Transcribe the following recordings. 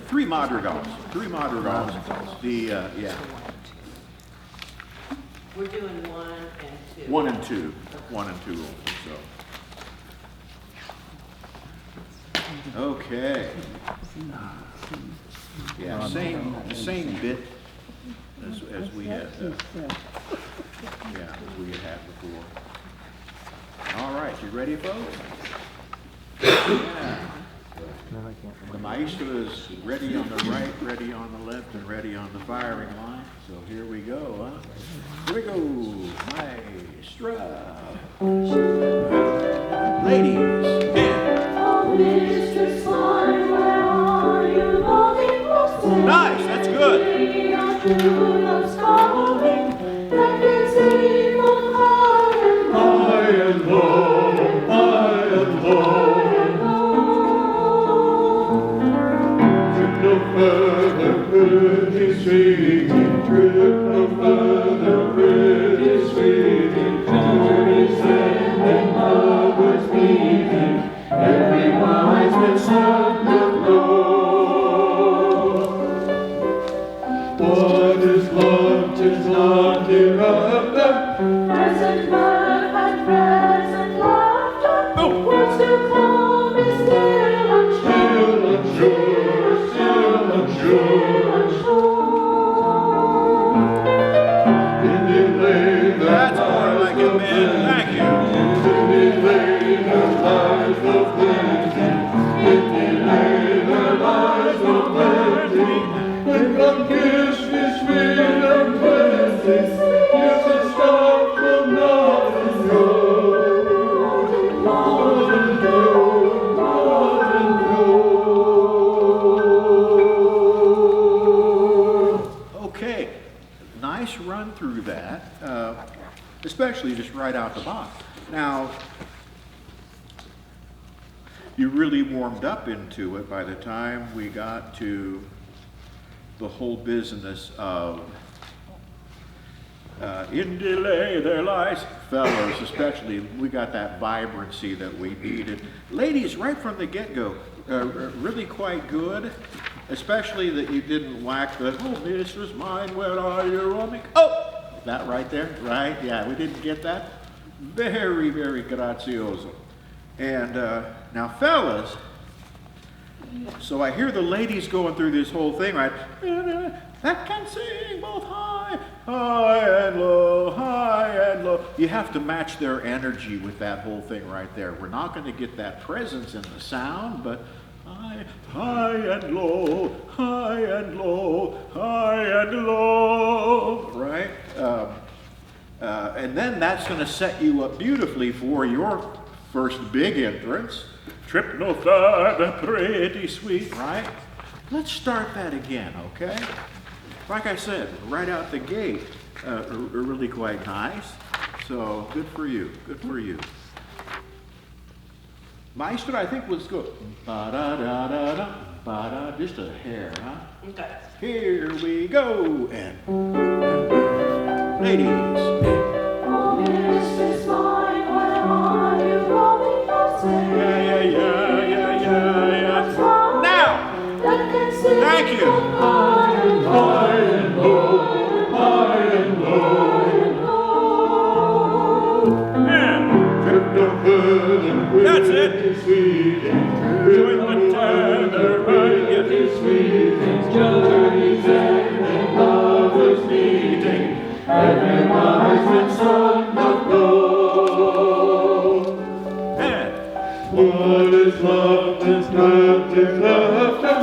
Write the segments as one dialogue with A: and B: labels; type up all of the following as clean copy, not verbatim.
A: Three madrigals. Three madrigals. Yeah.
B: We're doing 1 and 2.
A: 1 and 2. 1 and 2 only, so. Okay. Yeah, the same bit as we had. As we had before. All right, you ready, folks? Yeah. The maestro is ready on the right, ready on the left, and ready on the firing line. So here we go, huh? Here we go, maestro. Ladies,
C: Oh, mistress mine, where are you longing for?
A: Nice, that's good.
C: True love's calling, that can see both high and low,
D: high and low. No further pretty sweeting, trip no further pretty sweeting, journeys ending, lovers meeting, every wise man son will know. What is love? 'Tis not hereafter,
C: present mirth and present laughter, what's to come is still unsure,
D: still unsure.
A: That's more like it, man. Thank you. Okay, nice run through that, especially just right out the box. Now, you really warmed up into it by the time we got to the whole business of in delay there lies, fellows especially, we got that vibrancy that we needed. Ladies, right from the get-go, really quite good, especially that you didn't whack the, oh, mistress mine, where are you roaming? Oh, that right there, right? Yeah, we didn't get that. Very, very grazioso. And now, fellas, so I hear the ladies going through this whole thing, right? That can sing both high and low, high and low. You have to match their energy with that whole thing right there. We're not going to get that presence in the sound, but high and low, high and low, high and low, right? And then that's going to set you up beautifully for your first big entrance. Trip no further, pretty sweet, right? Let's start that again, okay? Like I said, right out the gate, really quite nice. So good for you, good for you. Maestro, I think was good. Ba-da-da-da-da, ba-da, just a hair, huh?
B: Okay.
A: Here we go, and ladies.
C: oh, mistress mine, where are you roaming for?
A: Yeah. Now,
C: That can sing
A: thank you.
C: high and low,
D: High and low, high and low.
A: And
D: Trip no further,
A: that's it.
D: sweet,
A: Join the tender right,
D: sweet, journeys ending, lovers meeting, every wise man's son must know.
A: And
D: What is love? 'Tis not hereafter,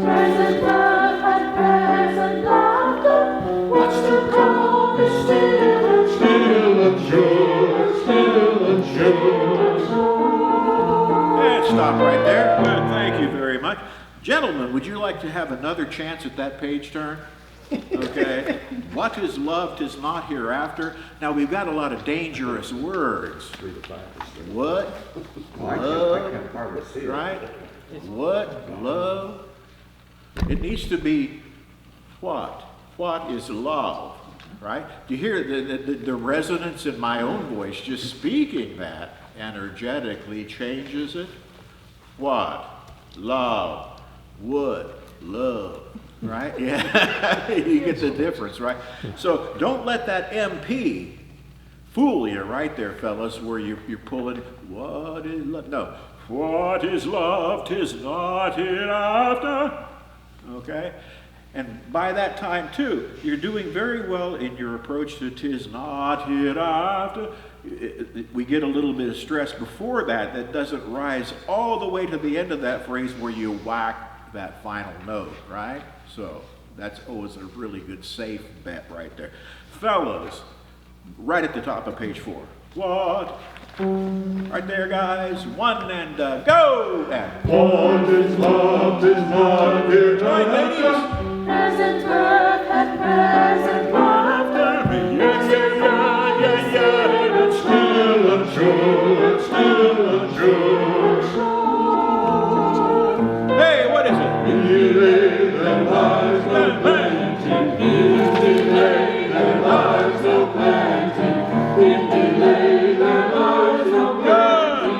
C: present mirth and present laughter, what's to come is still unsure,
D: still unsure.
A: And stop right there. Good, thank you very much. Gentlemen, would you like to have another chance at that page turn? Okay. What is love? 'Tis not hereafter. Now we've got a lot of dangerous words. What? Love. Right? What? Love. It needs to be what? What is love? Right? Do you hear the resonance in my own voice? Just speaking that energetically changes it. What? love, would, love, right? Yeah, you get the difference, right? So don't let that MP fool you right there, fellas, where you're pulling, what is love? No, what is love? 'Tis not hereafter. Okay? And by that time, too, you're doing very well in your approach to 'tis not hereafter. We get a little bit of stress before that doesn't rise all the way to the end of that phrase where you whack that final note, right? So that's always a really good safe bet right there. Fellas, right at the top of page 4. What? Right there, guys. 1 and go! And
D: What is love is not here
A: right, ladies.
C: Present mirth and present laughter.
A: Yes, yeah.
D: it's still untrue, it's still untrue.
A: Hey, what is it?
D: In delay there lies no plenty. In delay there lies no plenty. In delay there lies no plenty.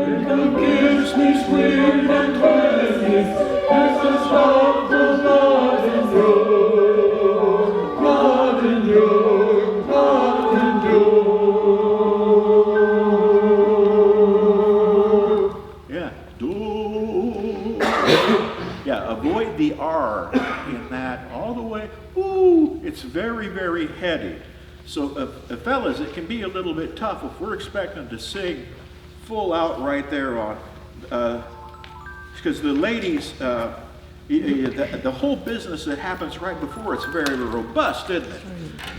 D: And who gives me sweet and twisty, as the spark does not endure, not endure, not endure.
A: Yeah. Do. Yeah, avoid the R in that all the way. Ooh, it's very, very heady. So, fellas, it can be a little bit tough if we're expecting to sing full out right there on, because the ladies, the whole business that happens right before it's very robust, isn't it?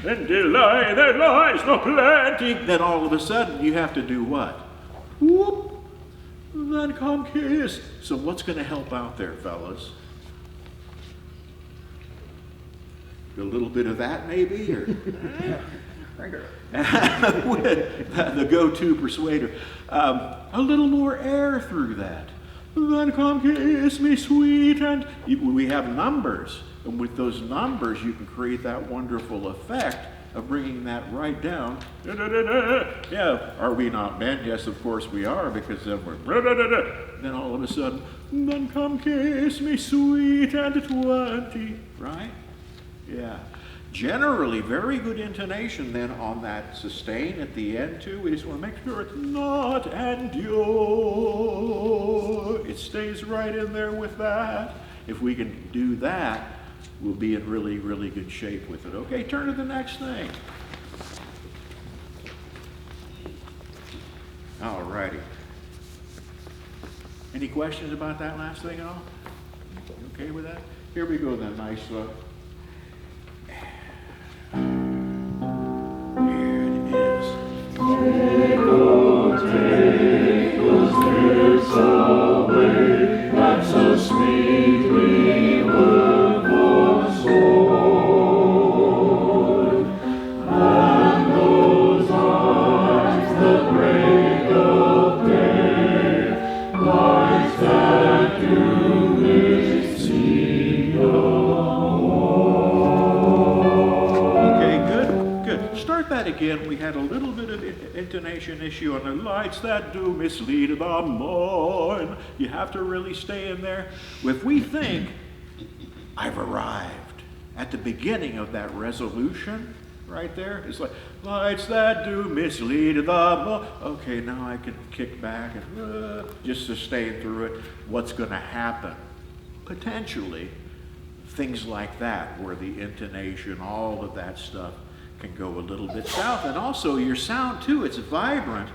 A: In delay there lies no plenty. Then all of a sudden you have to do what? Whoop. Then come kiss. So what's going to help out there, fellas? A little bit of that maybe, or the go-to persuader. A little more air through that. Then come kiss me sweet, and we have numbers, and with those numbers you can create that wonderful effect of bringing that right down. Yeah, are we not men? Yes, of course we are, because then we're then all of a sudden, then come kiss me sweet and 20, right? Yeah. Generally, very good intonation then on that sustain at the end too. We just want to make sure it's not endure. It stays right in there with that. If we can do that, we'll be in really, really good shape with it. Okay, turn to the next thing. All righty. Any questions about that last thing at all? You okay with that? Here we go then, nice. Here it is.
D: Take those tears away, that so sweetly were forsown. And those eyes that break of day, lights that do this see no more.
A: Okay, good. Start that again. We had a little bit of intonation issue on the lights that do mislead the morn. You have to really stay in there. If we think, I've arrived at the beginning of that resolution right there, it's like, lights that do mislead the morn. Okay, now I can kick back and just sustain through it. What's going to happen? Potentially, things like that, where the intonation, all of that stuff, can go a little bit south. And also your sound too, it's vibrant.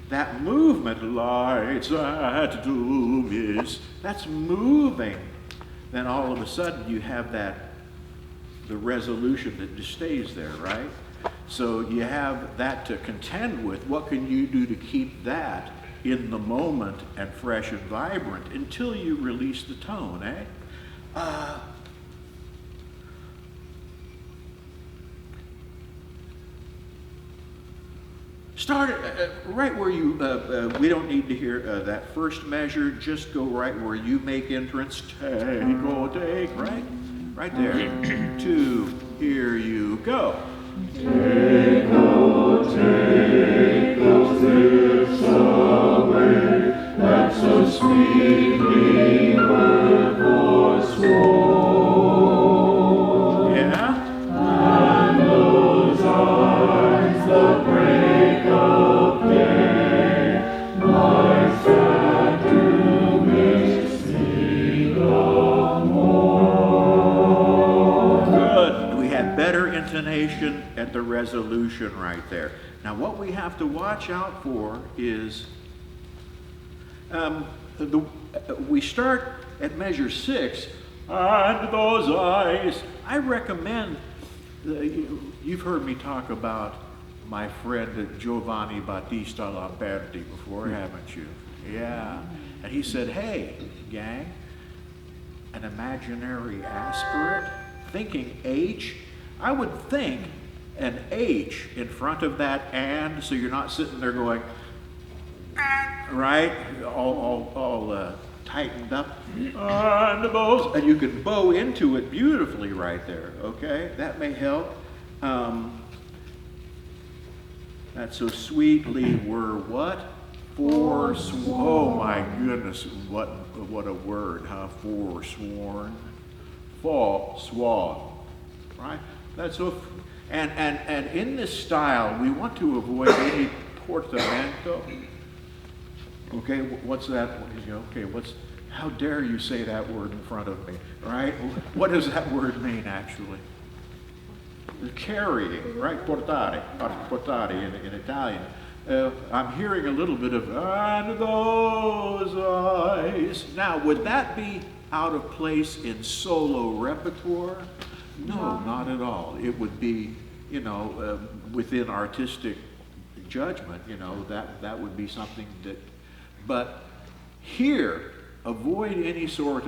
A: That movement, lights that do miss, that's moving. Then all of a sudden you have the resolution that just stays there, right? So you have that to contend with. What can you do to keep that in the moment and fresh and vibrant until you release the tone, eh? Start right where you, we don't need to hear that first measure, just go right where you make entrance, take, oh, take, right? Right there. 2, here you go.
D: Take, oh, take those lips away, that so sweetly
A: position at the resolution right there. Now what we have to watch out for is, we start at measure 6, and those eyes. I recommend, you've heard me talk about my friend Giovanni Battista Lamberti before, haven't you? Yeah. And he said, hey, gang, an imaginary aspirate, thinking H, I would think an H in front of that and, so you're not sitting there going, right, all tightened up, and those, and you can bow into it beautifully right there, okay? That may help. That so sweetly were what? Forsworn. Oh my goodness, what a word, huh? Forsworn. Swan. Right? That's so, and in this style, we want to avoid any portamento. Okay, what's that? Okay, how dare you say that word in front of me, right? What does that word mean, actually? Carrying, right? Portare in Italian. I'm hearing a little bit of, and those eyes. Now, would that be out of place in solo repertoire? No, not at all. It would be, within artistic judgment, that would be something that, but here, avoid any sort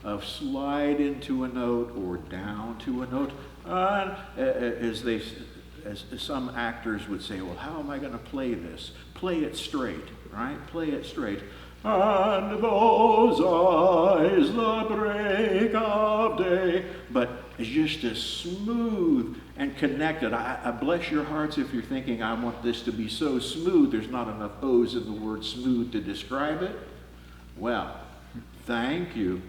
A: of slide into a note or down to a note. As some actors would say, well, how am I going to play this? Play it straight, right? Play it straight. And those eyes, the break of day. But it's just as smooth and connected. I bless your hearts if you're thinking, I want this to be so smooth. There's not enough O's in the word smooth to describe it. Well, thank you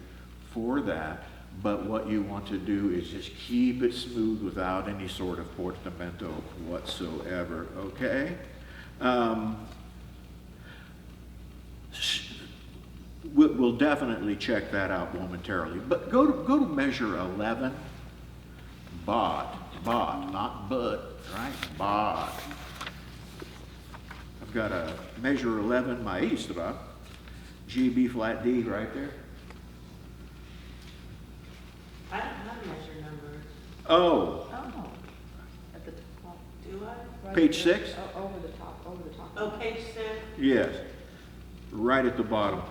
A: for that. But what you want to do is just keep it smooth without any sort of portamento whatsoever, okay? We'll definitely check that out momentarily. But go to measure 11. Bod, not bud, right? Bod. I've got a measure 11 maestra, G, B flat, D right there.
B: I don't have measure numbers.
A: Oh,
C: Oh, at the top.
B: Do I?
C: Right
A: page
C: there.
A: 6?
C: Oh, over the top.
B: Oh, page 6?
A: Yes, right at the bottom.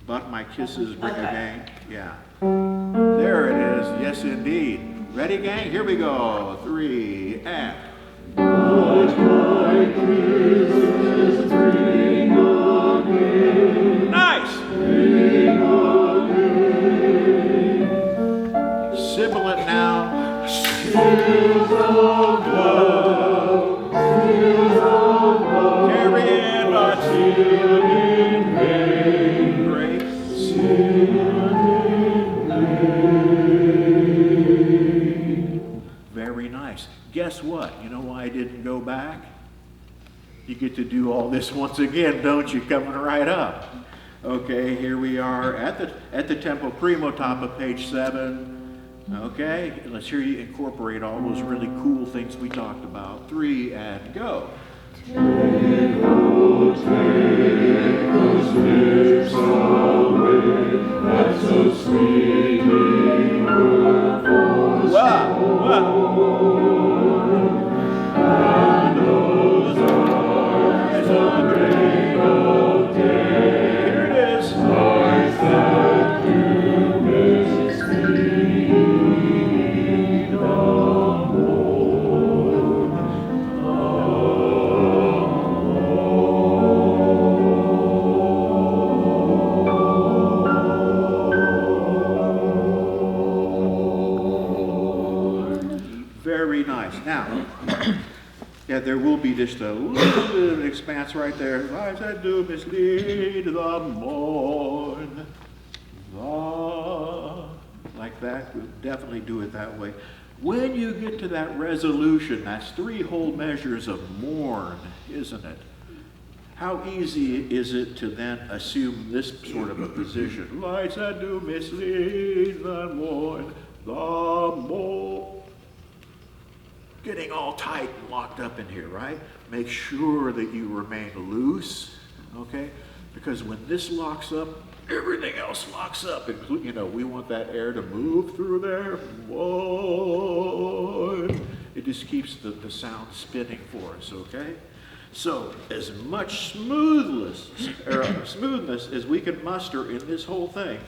A: But my kisses bring a
B: Okay.
A: gang. Yeah. There it is. Yes, indeed. Ready, gang? Here we go. 3 and. Nice. Sibilant now. Carry in, but great. Very nice. Guess what? You know why I didn't go back? You get to do all this once again, don't you? Coming right up. Okay, here we are at the tempo primo, top of page 7. Okay, let's hear you incorporate all those really cool things we talked about. 3 and go. Here it is. Very nice. Now, yeah, there will be just a little bit of expanse right there. I said, do mislead the morn. Like that. We'll definitely do it that way. When you get to that resolution, that's 3 whole measures of mourn, isn't it? How easy is it to then assume this sort of a position? Lights that do mislead the morn, the morn. getting all tight and locked up in here, right? Make sure that you remain loose, okay? Because when this locks up, everything else locks up. You know, we want that air to move through there. Whoa. It just keeps the sound spinning for us, okay? So as much smoothness as we can muster in this whole thing.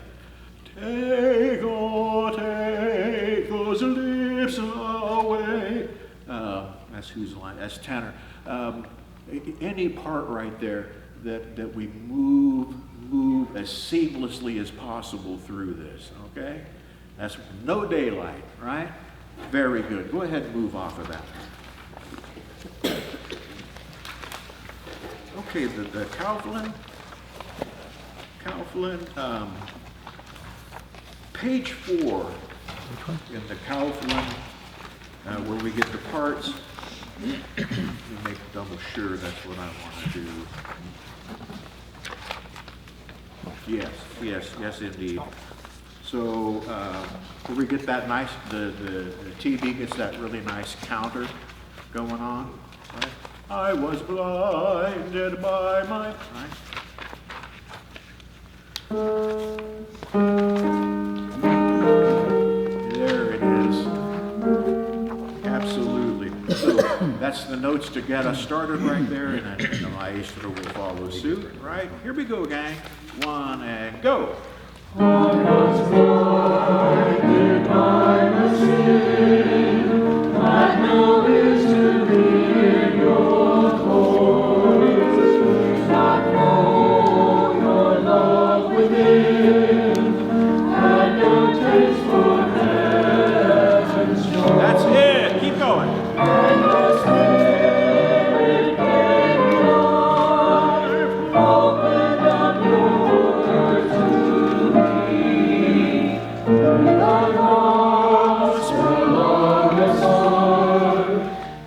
A: Take, oh, take those lips away. That's whose line? That's tenor. Any part right there that we move as seamlessly as possible through this, okay? That's no daylight, right? Very good. Go ahead and move off of that. Okay, the Kauflin, page 4 in the Kauflin, where we get the parts. Let me make double sure that's what I want to do. Yes, indeed. So where we get that nice, the TB gets that really nice counter going on. Right? I was blinded by my, right? There it is. Absolutely. So that's the notes to get us started right there, and then the maestro will follow suit, right? Here we go, gang. 1 and go.
D: I was blinded by my sin, had no wish to hear your voice, not know your love within, had no taste for heaven's joy.
A: That's it. Keep going.
D: And your spirit gave me life, opened up your word to me. The gospel of the Son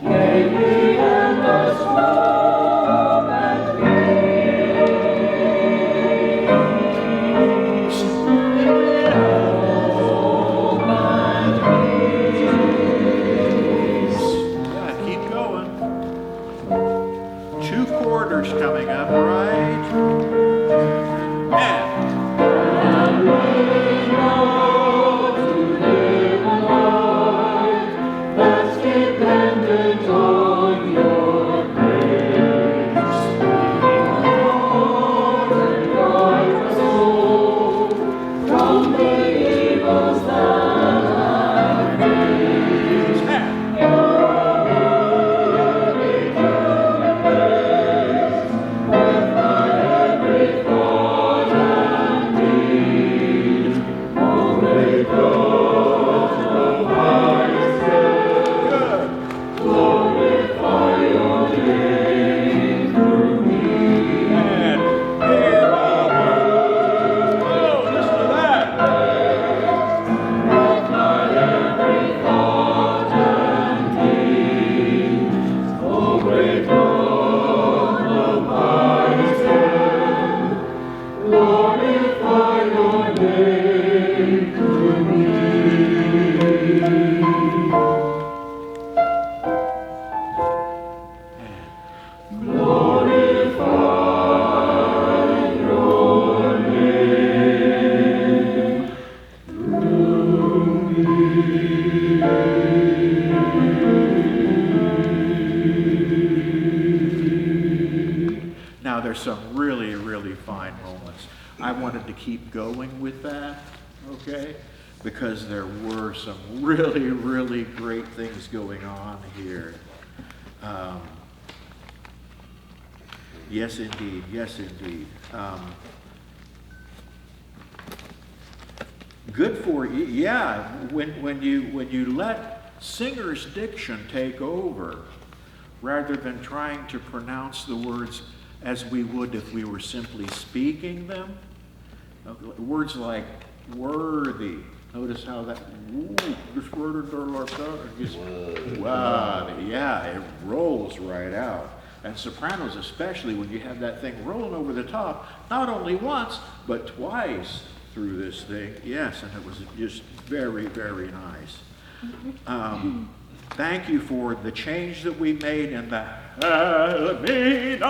D: gave me endless hope and peace. Hope and peace.
A: Yeah, keep going. 2 quarters coming up, right? And
D: And we know to live a life that's dependent on your grace. Lord, and guide my soul from the evils that I face. Worthy to be praised with my every thought and deed. O great God of highest heaven,
A: good.
D: glorify your name through me.
A: And hear our words. Oh, listen to that.
D: With my every thought and deed. O great God of highest heaven, glorify your name through me. Glorify your name through me.
A: Now there's some really, really fine moments. I wanted to keep going with that, okay? Because there were some really, really great things going on here. Yes, indeed. Yes, indeed. Good for you. Yeah, when you let singer's diction take over, rather than trying to pronounce the words as we would if we were simply speaking them. Words like worthy. Notice how that, this word like that. Wow, yeah, it rolls right out. And sopranos especially, when you have that thing rolling over the top, not only once, but twice through this thing. Yes, and it was just very, very nice. Thank you for the change that we made in the Alameda.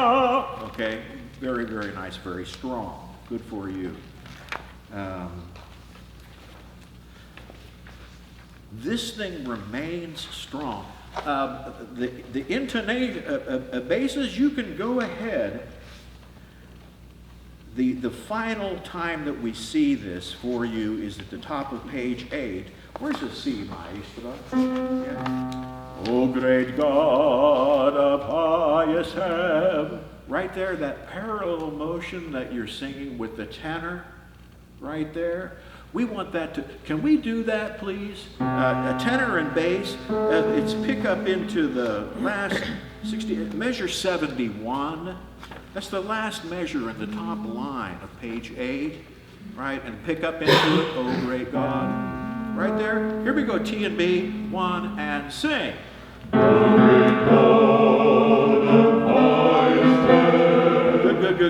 A: Okay, very, very nice, very strong. Good for you. This thing remains strong. The intonation basses, you can go ahead. The final time that we see this for you is at the top of page 8. Where's the C, Maestro? Yeah. Oh, great God of highest heaven. Right there, that parallel motion that you're singing with the tenor, right there. We want that to, can we do that, please? A tenor and bass, it's pick up into the last 60, measure 71. That's the last measure in the top line of page 8, right? And pick up into it, oh great God. Right there. Here we go, T and B, 1, and sing.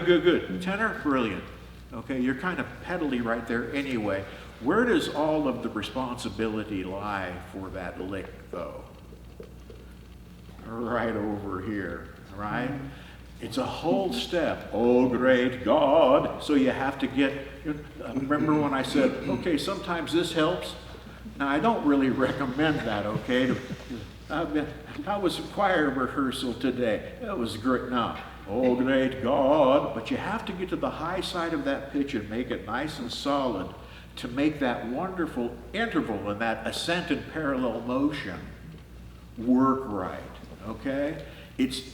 A: Good. Tenor, brilliant. Okay, you're kind of pedally right there anyway. Where does all of the responsibility lie for that lick, though? Right over here, right? It's a whole step. Oh, great God. So you have to get, remember when I said, okay, sometimes this helps? Now, I don't really recommend that, okay? How was choir rehearsal today? It was great. Now, oh, great God. But you have to get to the high side of that pitch and make it nice and solid to make that wonderful interval and that ascent and parallel motion work right, okay? It's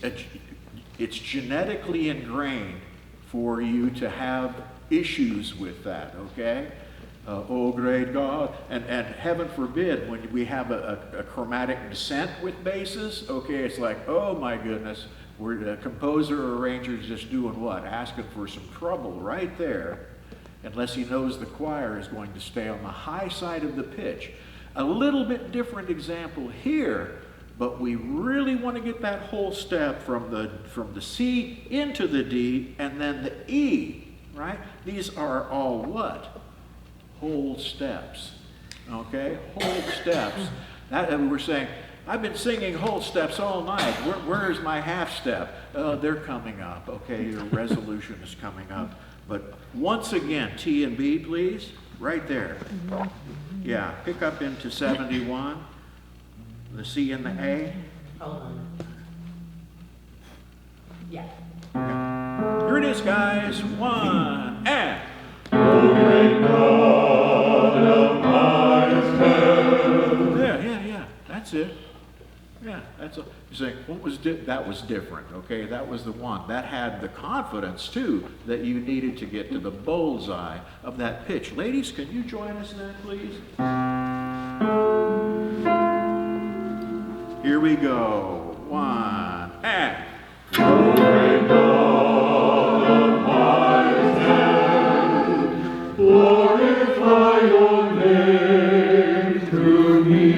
A: genetically ingrained for you to have issues with that, okay? Oh, great God. And heaven forbid, when we have a chromatic descent with basses, okay, it's like, oh my goodness, we're the composer or arranger is just doing what? Asking for some trouble right there, unless he knows the choir is going to stay on the high side of the pitch. A little bit different example here, but we really want to get that whole step from the C into the D and then the E, right? These are all what? Whole steps, okay? Whole steps. That we're saying, I've been singing whole steps all night. Where's my half step? They're coming up, okay? Your resolution is coming up. But once again, T and B, please, right there. Yeah, pick up into 71. The C and the A.
B: Hold on. Yeah.
A: Okay. Here it is, guys. 1, and. Yeah. That's it. Yeah, that's a, you say, what was that was different, okay? That was the one. That had the confidence, too, that you needed to get to the bullseye of that pitch. Ladies, can you join us then, please? Here we go. 1, and.
D: Glorify your name through me.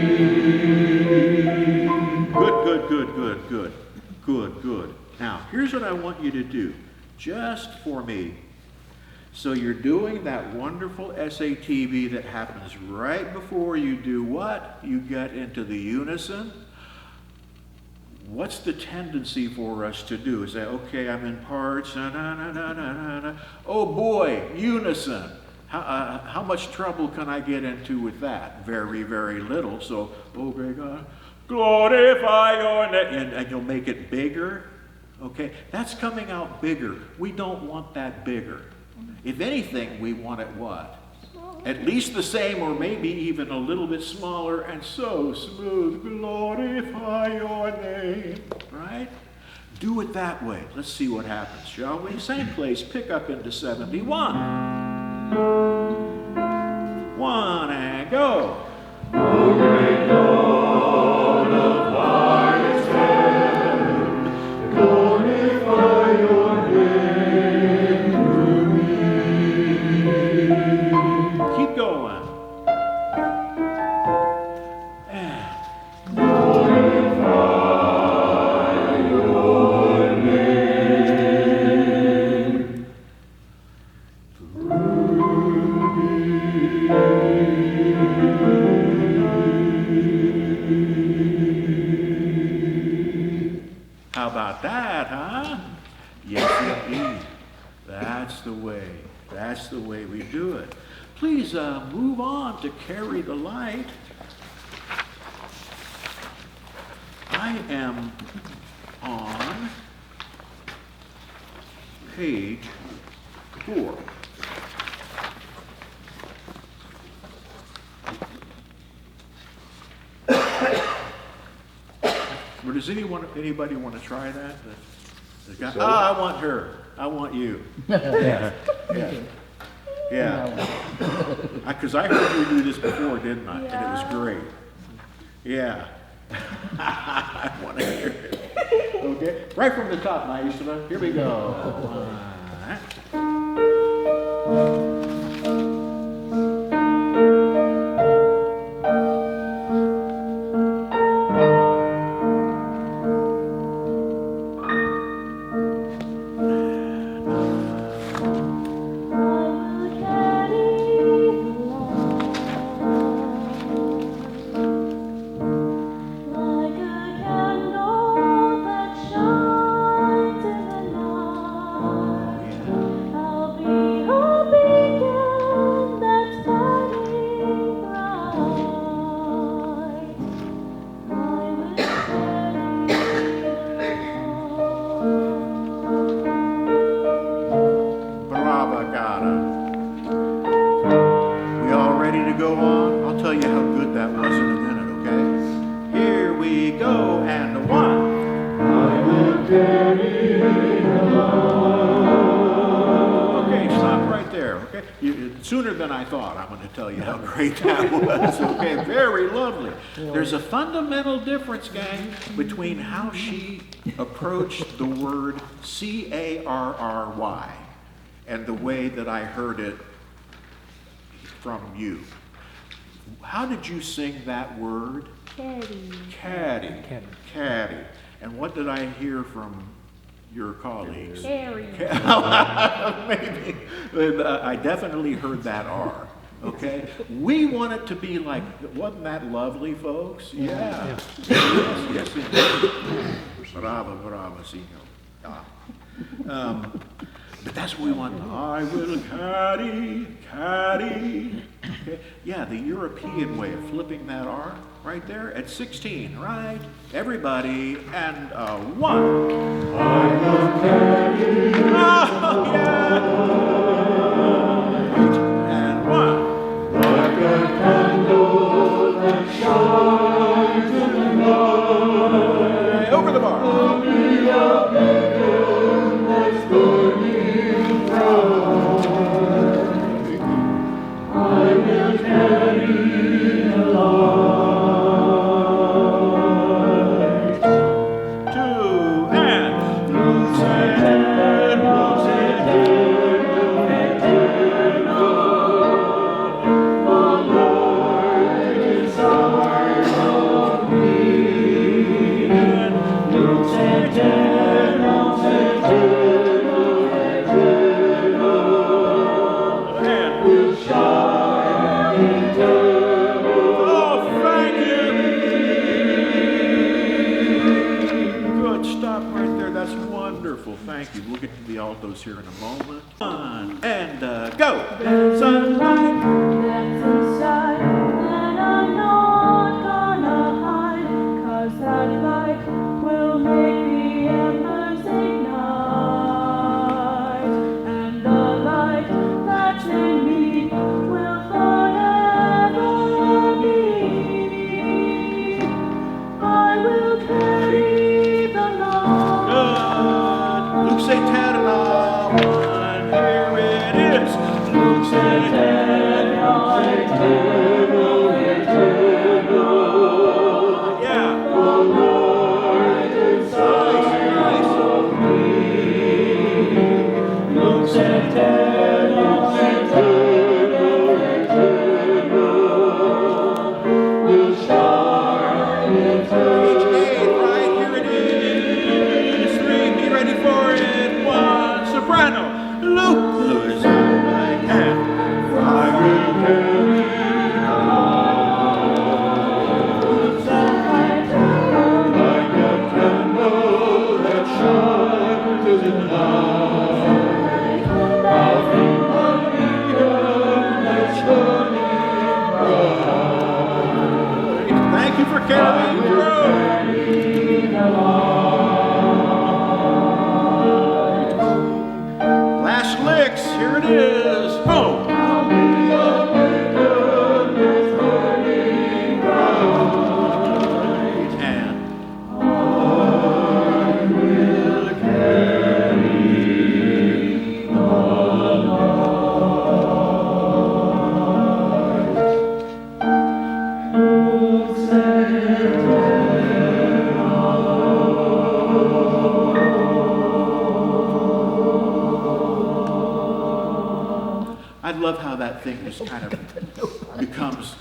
A: Good. Now, here's what I want you to do, just for me. So you're doing that wonderful SATB that happens right before you do what? You get into the unison. What's the tendency for us to do? Is that, okay, I'm in parts, oh boy, unison. How much trouble can I get into with that? Very, very little. So, oh great God, glorify your name. And you'll make it bigger. Okay, that's coming out bigger. We don't want that bigger. If anything, we want it what? At least the same, or maybe even a little bit smaller, and so smooth. Glorify your name. Right? Do it that way. Let's see what happens, shall we? Same place, pick up into 71. 1, and go.
D: O great God of highest heaven, glorify your name through me.
A: Keep going.
D: Glorify your name through me.
A: about that, huh? Yes, indeed. That's the way. That's the way we do it. Please move on to Carry the Light. I am on page 4. Well, does anybody want to try that? The guy, I want her. I want you. Yeah. Because I heard you do this before, didn't I? And it was great. Yeah. I want to hear it. Okay. Right from the top, Maestro. Here we go. All right. Sooner than I thought, I'm going to tell you how great that was. Okay, very lovely. There's a fundamental difference, gang, between how she approached the word C-A-R-R-Y and the way that I heard it from you. How did you sing that word?
C: Caddy.
A: Caddy. Caddy. And what did I hear from your colleagues?
C: Carry.
A: Maybe. I definitely heard that R. Okay? We want it to be like, wasn't that lovely, folks? Yeah. Yes, yes. Bravo, Sino. But that's what we want. I will caddy. Okay? Yeah, the European way of flipping that R right there at 16, right? Everybody, and 1.
D: I will carry.
A: Oh, yeah. And 1.
D: Like a candle that shines in the night.
A: Over the bar.
D: I'll be a beacon that's burning bright. I will carry the light.
A: 2, and
D: Luz eterna, the light inside of me. Luz eterna, will shine eternally.
A: oh, thank you. Good, stop right there. That's wonderful. Thank you. We'll get to the altos here in a moment. 1, and go. Sunlight.
C: That's inside, and I'm not gonna hide, 'cause that light will make the embers ignite, and the light that's in me will forever be. I will carry the light.
A: Good. Luke say Tadala. 1, here it is. Luke say yeah. Page 8, right here it is. 3, be ready for it. 1, soprano. Luke. Lewis, and
D: I will carry
A: carry through. Last licks, here it is. Boom. I love how that thing just kind of becomes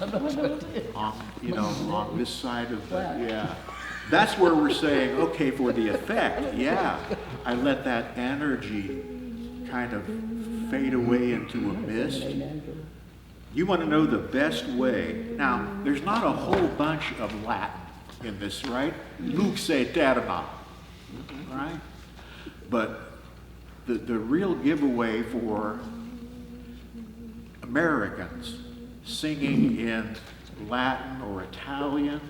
A: on, you know, on this side of the, yeah. That's where we're saying, okay, for the effect, yeah, I let that energy kind of fade away into a mist. You want to know the best way. Now, there's not a whole bunch of Latin in this, right? Lux aeterna, right? But the real giveaway for Americans singing in Latin or Italian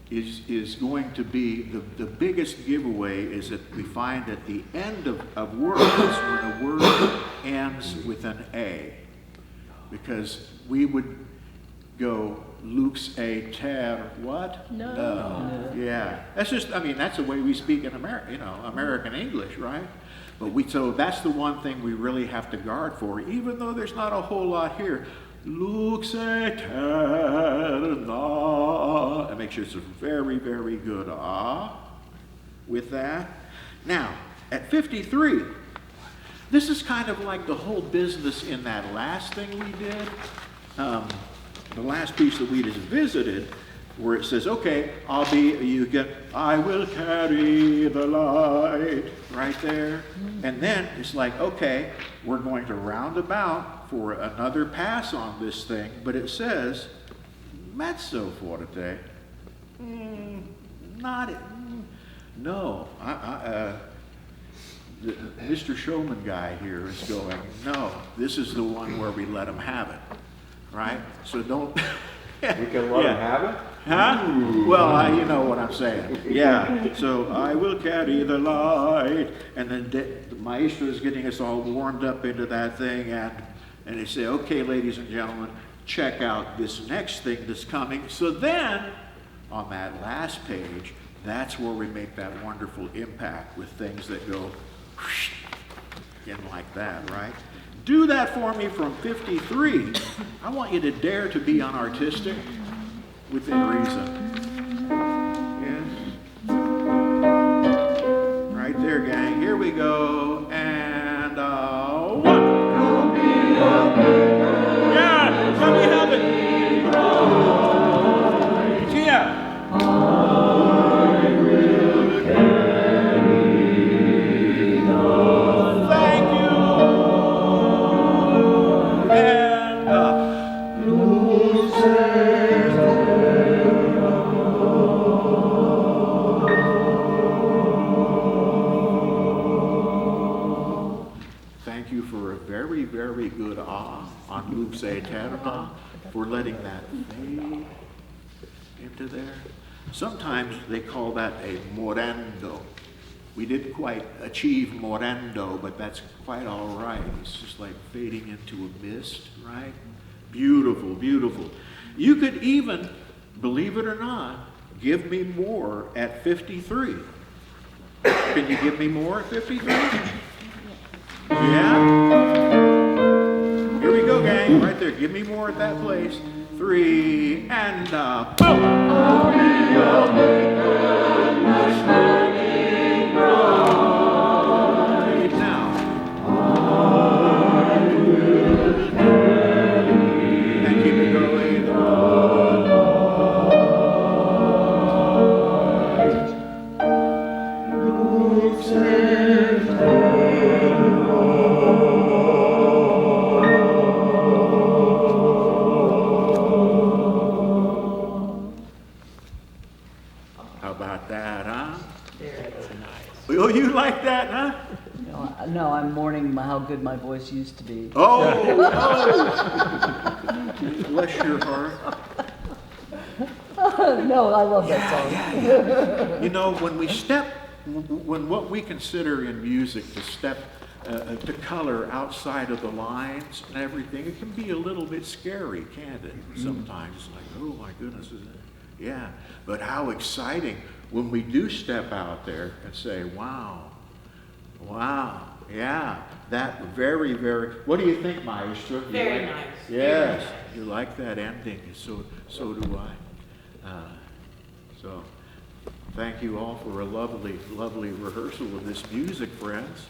A: is going to be, the biggest giveaway is that we find at the end of words when a word ends with an A. Because we would go lux aeter, what? No. Yeah. That's just, I mean, that's the way we speak in America, you know, American English, right? But so that's the one thing we really have to guard for, even though there's not a whole lot here. Lux aeterna. And make sure it's a very, very good with that. Now, at 53, this is kind of like the whole business in that last thing we did. The last piece that we just visited, where it says, okay, I will carry the light, right there. And then it's like, okay, we're going to round about for another pass on this thing, but it says, mezzo forte. No, Mr. Showman guy here is going, no, this is the one where we let him have it, right? So don't...
E: We can let him have it?
A: Huh? Well, you know what I'm saying. Yeah, so I will carry the light. And then the maestro is getting us all warmed up into that thing. And they say, okay, ladies and gentlemen, check out this next thing that's coming. So then, on that last page, that's where we make that wonderful impact with things that go in like that, right? Do that for me from 53. I want you to dare to be unartistic within reason. Yeah. Right there, gang. Here we go. And one. Yeah, let me have it. Yeah. Very good on lux aeterna, for letting that fade into there. Sometimes they call that a morendo. We didn't quite achieve morendo, but that's quite all right. It's just like fading into a mist, right? Beautiful, beautiful. You could even, believe it or not, give me more at 53. Can you give me more at 53? Yeah? Here we go, gang, right there. Give me more at that place. 3, and boom!
D: I'll be your maker, my shining bright.
A: Now.
D: I will carry
A: And keep it going.
D: the light. Lux
A: How about that, huh?
B: Very nice.
A: Oh, you like that, huh?
F: No, I'm mourning how good my voice used to be.
A: Oh, oh. Bless your heart.
F: No, I love that song.
A: You know, when we step, when what we consider in music to step, to color outside of the lines and everything, it can be a little bit scary, can't it? Sometimes it's like, oh my goodness, is it? Yeah. But how exciting when we do step out there and say, wow, wow, yeah, that very, very, what do you think, Maestro? You
B: Very
A: like-
B: nice.
A: Yes,
B: Very nice.
A: you like that ending, so do I. So, thank you all for a lovely, lovely rehearsal of this music, friends.